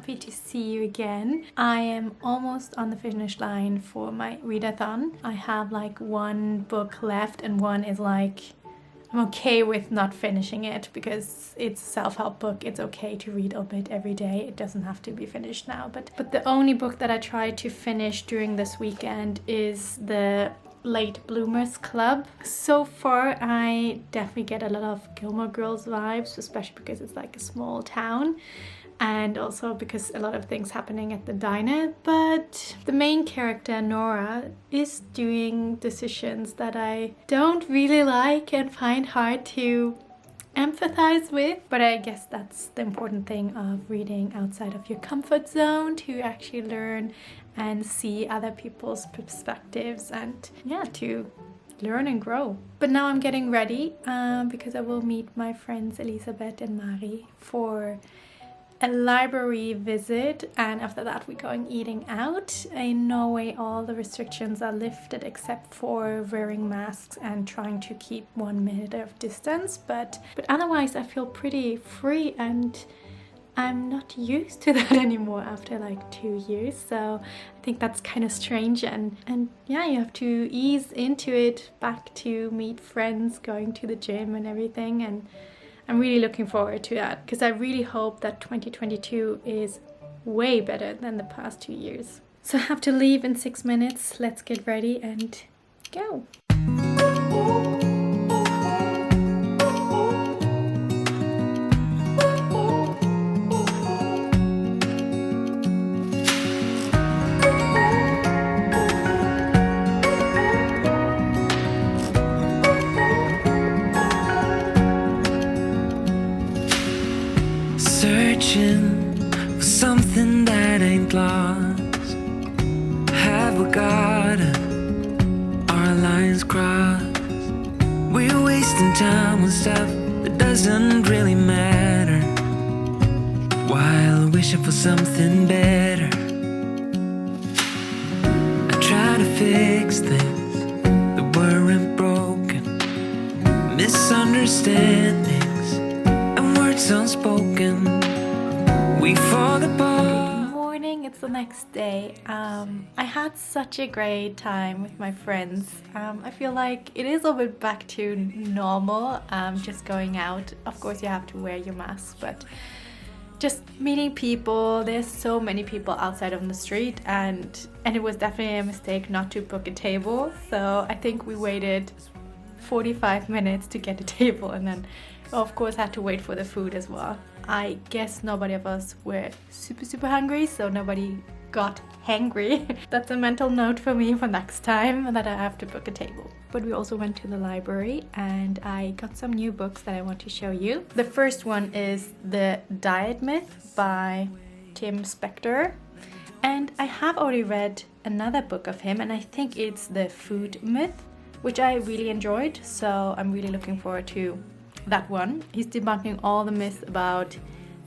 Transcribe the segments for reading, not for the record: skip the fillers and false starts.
happy to see you again. I am almost on the finish line for my readathon. I have like one book left and one is like, I'm okay with not finishing it because it's a self-help book. It's okay to read a bit every day. It doesn't have to be finished now. But the only book that I tried to finish during this weekend is the Late Bloomers Club. So far, I definitely get a lot of Gilmore Girls vibes, especially because it's like a small town. And also because a lot of things happening at the diner. But the main character, Nora, is doing decisions that I don't really like and find hard to empathize with. But I guess that's the important thing of reading outside of your comfort zone, to actually learn and see other people's perspectives and yeah, to learn and grow. But now I'm getting ready because I will meet my friends Elisabeth and Mari for a library visit, and after that we're going eating out. In Norway all the restrictions are lifted except for wearing masks and trying to keep 1 minute of distance, but otherwise I feel pretty free, and I'm not used to that anymore after like 2 years, so I think that's kind of strange, and yeah, you have to ease into it, back to meet friends, going to the gym and everything, and I'm really looking forward to that because I really hope that 2022 is way better than the past 2 years. So I have to leave in 6 minutes. Let's get ready and go. Searching for something that ain't lost. Have we got it? Our lines crossed. We're wasting time on stuff that doesn't really matter, while wishing for something better. I try to fix things that weren't broken, misunderstandings and words unspoken. We fall apart. Good morning, it's the next day. I had such a great time with my friends. I feel like it is a bit back to normal, just going out. Of course you have to wear your mask, but just meeting people. There's so many people outside on the street, and it was definitely a mistake not to book a table. So I think we waited 45 minutes to get a table, and then of course had to wait for the food as well. I guess nobody of us were super hungry, so nobody got hangry. That's a mental note for me for next time, that I have to book a table. But we also went to the library and I got some new books that I want to show you. The first one is The Diet Myth by Tim Spector. And I have already read another book of him, and I think it's The Food Myth, which I really enjoyed, so I'm really looking forward to that one. He's debunking all the myths about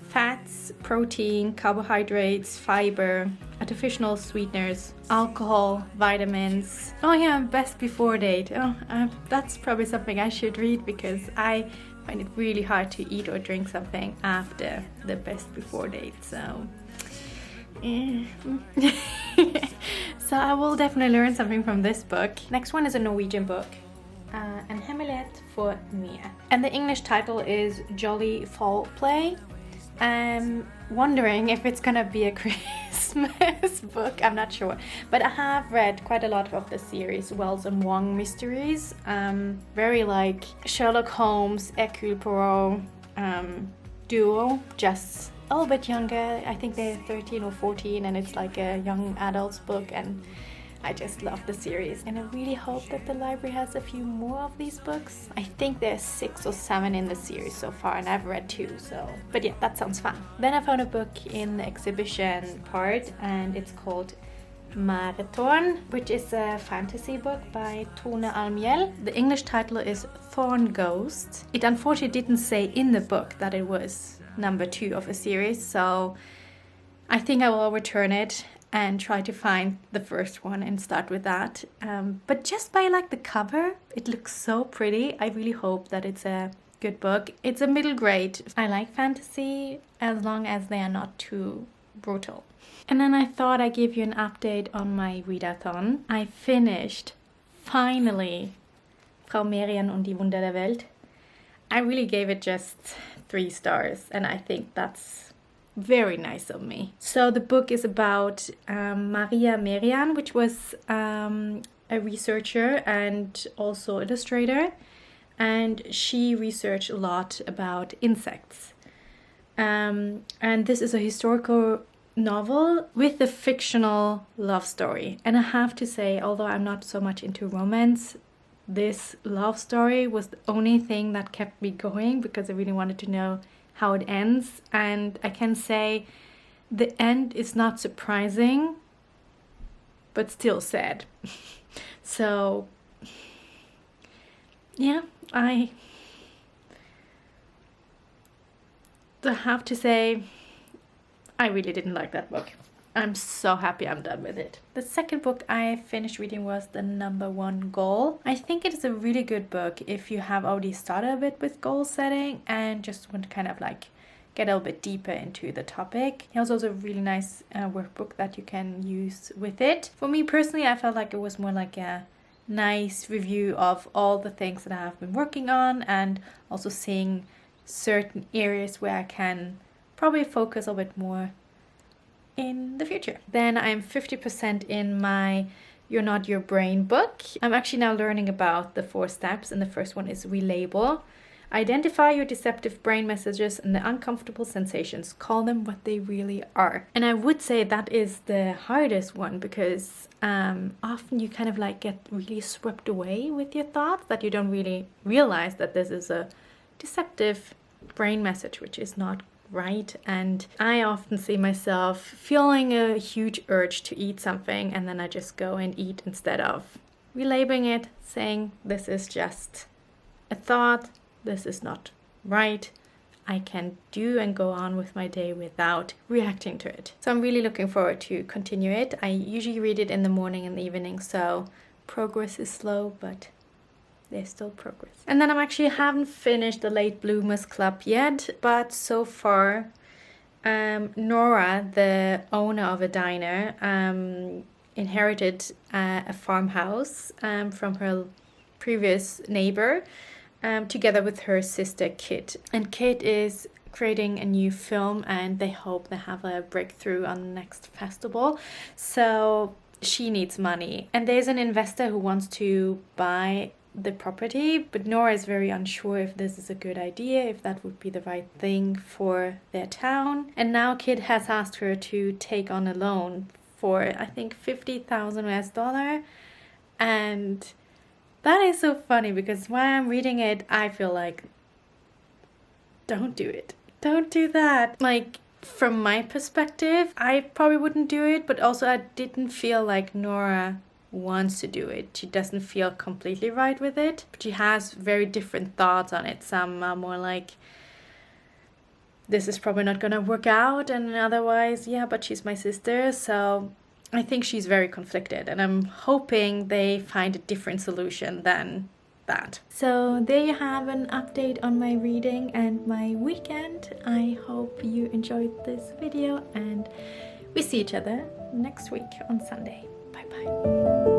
fats, protein, carbohydrates, fiber, artificial sweeteners, alcohol, vitamins. Oh yeah, best before date. That's probably something I should read because I find it really hard to eat or drink something after the best before date. So so I will definitely learn something from this book. Next one is a Norwegian book. En hemmelighet for Mia. And the English title is Jolly Fall Play. I'm wondering if it's gonna be a Christmas book, I'm not sure. But I have read quite a lot of the series Wells and Wong mysteries. Very like Sherlock Holmes, Hercule Poirot duo, just a little bit younger. I think they're 13 or 14 and it's like a young adult's book, and I just love the series, and I really hope that the library has a few more of these books. I think there's 6 or 7 in the series so far, and I've read 2, so. But yeah, that sounds fun. Then I found a book in the exhibition part, and it's called Marathon, which is a fantasy book by Tone Almjell. The English title is Thorn Ghost. It unfortunately didn't say in the book that it was number 2 of a series, so I think I will return it and try to find the first one and start with that. But just by like the cover, it looks so pretty. I really hope that it's a good book. It's a middle grade. I like fantasy as long as they are not too brutal. And then I thought I'd give you an update on my readathon. I finished, finally, Frau Merian und die Wunder der Welt. I really gave it just 3 stars, and I think that's very nice of me. So the book is about Maria Merian, which was a researcher and also illustrator, and she researched a lot about insects. And this is a historical novel with a fictional love story. And I have to say, although I'm not so much into romance, this love story was the only thing that kept me going because I really wanted to know how it ends. And I can say the end is not surprising, but still sad. So yeah, I have to say I really didn't like that book. I'm so happy I'm done with it. The second book I finished reading was The Number One Goal. I think it is a really good book if you have already started a bit with goal setting and just want to kind of like get a little bit deeper into the topic. It was also a really nice workbook that you can use with it. For me personally, I felt like it was more like a nice review of all the things that I have been working on, and also seeing certain areas where I can probably focus a bit more in the future. Then I'm 50% in my You're Not Your Brain book. I'm actually now learning about the 4 steps, and the first one is relabel. Identify your deceptive brain messages and the uncomfortable sensations. Call them what they really are. And I would say that is the hardest one, because often you kind of like get really swept away with your thoughts that you don't really realize that this is a deceptive brain message, which is not right. And I often see myself feeling a huge urge to eat something, and then I just go and eat instead of relabeling it, saying this is just a thought, this is not right, I can do and go on with my day without reacting to it. So I'm really looking forward to continue it. I usually read it in the morning and the evening, so progress is slow, but there's still progress. And then I actually haven't finished the Late Bloomers Club yet, but so far Nora, the owner of a diner, inherited a farmhouse from her previous neighbor, together with her sister Kit. And Kit is creating a new film, and they hope they have a breakthrough on the next festival. So she needs money, and there's an investor who wants to buy the property, but Nora is very unsure if this is a good idea, if that would be the right thing for their town. And now Kit has asked her to take on a loan for I think 50,000 US$, and that is so funny because when I'm reading it, I feel like, don't do it. Don't do that. Like, from my perspective, I probably wouldn't do it, but also I didn't feel like Nora wants to do it. She doesn't feel completely right with it, but she has very different thoughts on it. Some are more like, this is probably not gonna work out, and otherwise, yeah, but she's my sister, so I think she's very conflicted, and I'm hoping they find a different solution than that. So there you have an update on my reading and my weekend. I hope you enjoyed this video, and we see each other next week on Sunday. Bye bye.